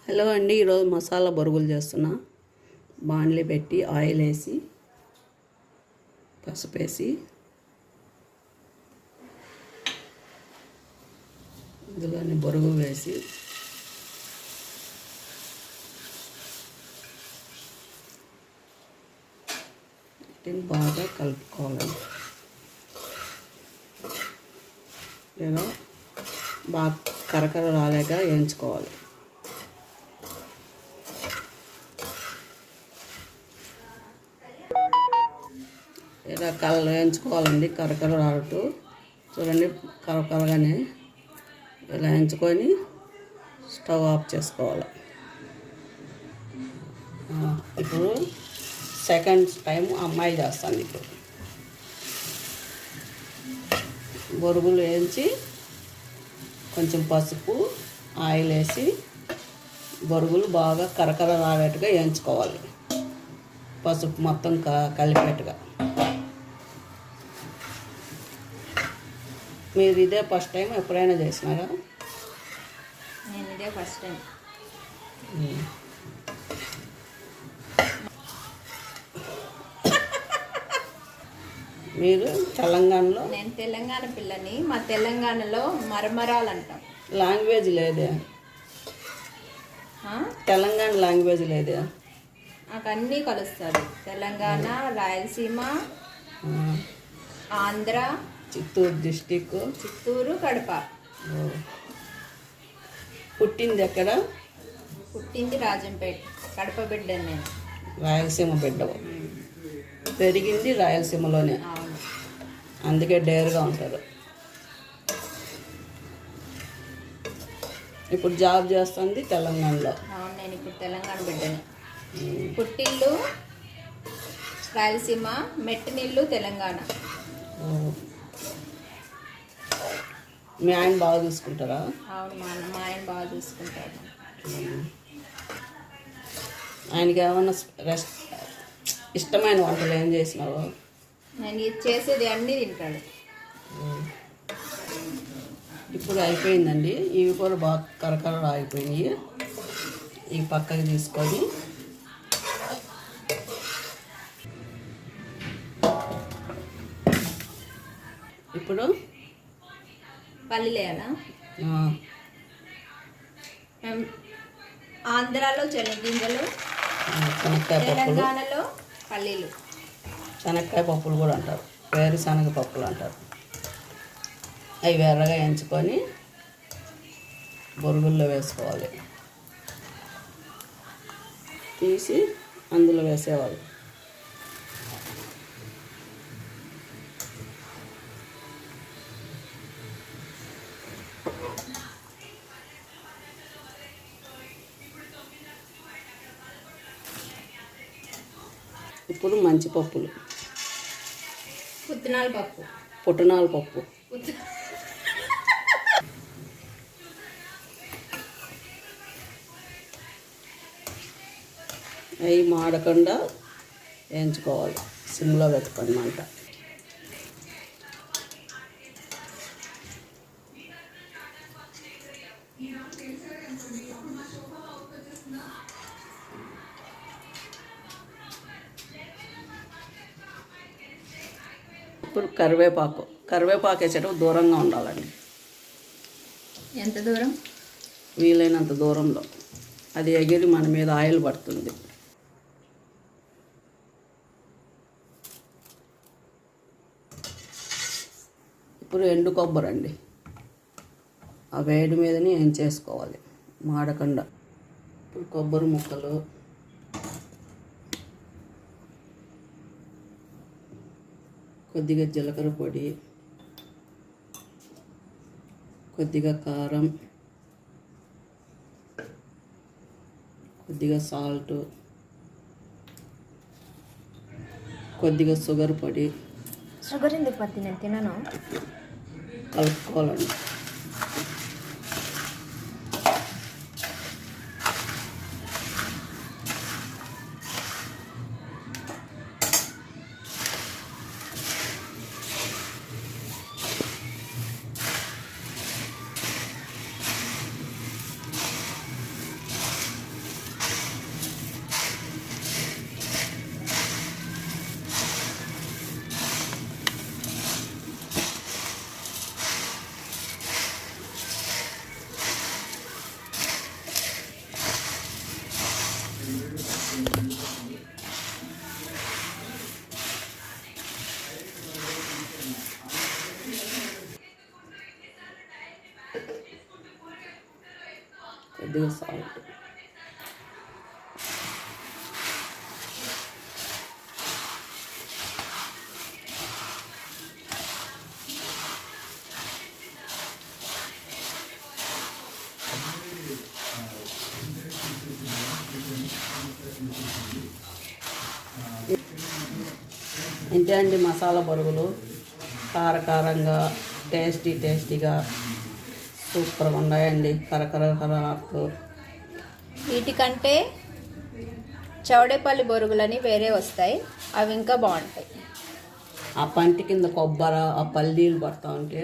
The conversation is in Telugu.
హలో అండి, ఈరోజు మసాలా బొరుగులు చేస్తున్నా. బాండ్లీ పెట్టి ఆయిల్ వేసి పసుపు వేసి ఇందులోని బొరుగు వేసి వీటిని బాగా కలుపుకోవాలి. లేదా బాగా కరకర రాలేక వేయించుకోవాలి. ఇలా వేయించుకోవాలండి. కరకర రావట్టు చూడండి, కరకరగానే ఇలా వేయించుకొని స్టవ్ ఆఫ్ చేసుకోవాలి. ఇప్పుడు సెకండ్ టైం అమ్మాయి చేస్తాను. ఇప్పుడు బొరుగులు వేయించి కొంచెం పసుపు ఆయిల్ వేసి బొరుగులు బాగా కరకర రావేట్టుగా వేయించుకోవాలి. పసుపు మొత్తం కలిపేట్టుగా. మీరు ఇదే ఫస్ట్ టైం ఎప్పుడైనా చేసినారా? నేను ఇదే ఫస్ట్ టైం. మీరు తెలంగాణలో? నేను తెలంగాణ పిల్లని. మా తెలంగాణలో మరమరాలు అంటాం. లాంగ్వేజ్ లేదే? తెలంగాణ లాంగ్వేజ్ లేదే? నాకు అన్నీ కలుస్తుంది. తెలంగాణ, రాయలసీమ, ఆంధ్ర, చిత్తూరు డిస్టిక్, చిత్తూరు, కడప. పుట్టింది ఎక్కడ? పుట్టింది రాజంపేట. కడప బిడ్డ నేను. రాయలసీమ బిడ్డ. పెరిగింది రాయలసీమలోనే. అందుకే డేర్గా ఉంటారు. ఇప్పుడు జాబ్ చేస్తుంది తెలంగాణలో. అవును, నేను ఇప్పుడు తెలంగాణ బిడ్డని. పుట్టిల్లు రాయలసీమ, మెట్టినిల్లు తెలంగాణ. మీ ఆయన బాగా చూసుకుంటారా? అవును, మా ఆయన బాగా చూసుకుంటాడు. ఆయనకి ఏమన్నా ఇష్టమైన వంటలు ఏం చేసినావు? నేను ఇది చేసేది అన్నీ తింటాడు. ఇప్పుడు అయిపోయిందండి. ఇవి కూడా బాగా కరకర అయిపోయినాయి. ఈ పక్కకి తీసుకొని ఇప్పుడు పల్లీలు వేయాలా? ఆంధ్రాలో శనగగింజలు, శనక్కాయ పప్పులు, తెలంగాణలో పల్లీలు. శనక్కాయ పప్పులు కూడా అంటారు, వేరుశనగ పప్పులు అంటారు. అవి ఎర్రగా ఎంచుకొని బొరుగుల్లో వేసుకోవాలి. తీసి అందులో వేసేవాళ్ళు. ఇప్పుడు మంచి పప్పులు, పుట్నాల పప్పు, పుట్నాల పప్పు, అవి మాడకుండా వేయించుకోవాలి. సిమ్లో పెట్టుకొని మంట. ఇప్పుడు కరివేపాకు వేసేటప్పుడు దూరంగా ఉండాలండి. ఎంత దూరం? వీలైనంత దూరంలో. అది ఎగిరి మన మీద ఆయిల్ పడుతుంది. ఇప్పుడు ఎండు కొబ్బరి అండి. ఆ వేడి మీదనే ఏం చేసుకోవాలి మాడకుండా. ఇప్పుడు కొబ్బరి ముక్కలు, కొద్దిగా జీలకర్ర పొడి, కొద్దిగా కారం, కొద్దిగా సాల్ట్, కొద్దిగా షుగర్ పొడి. షుగర్ ఎందుకు పడుతుంది? నేను తినను. కలుపుకోవాలండి. కొద్దిగా సాల్ట్. ఇంతే అండి మసాలా బొరుగులు. కారకారంగా టేస్టీగా సూపర్గా ఉన్నాయండి. కరకరలాడుతూ. వీటికంటే చౌడేపల్లి బొరుగులని వేరే వస్తాయి, అవి ఇంకా బాగుంటాయి. ఆ పంటి కింద కొబ్బరి, ఆ పల్లీలు పడతా ఉంటే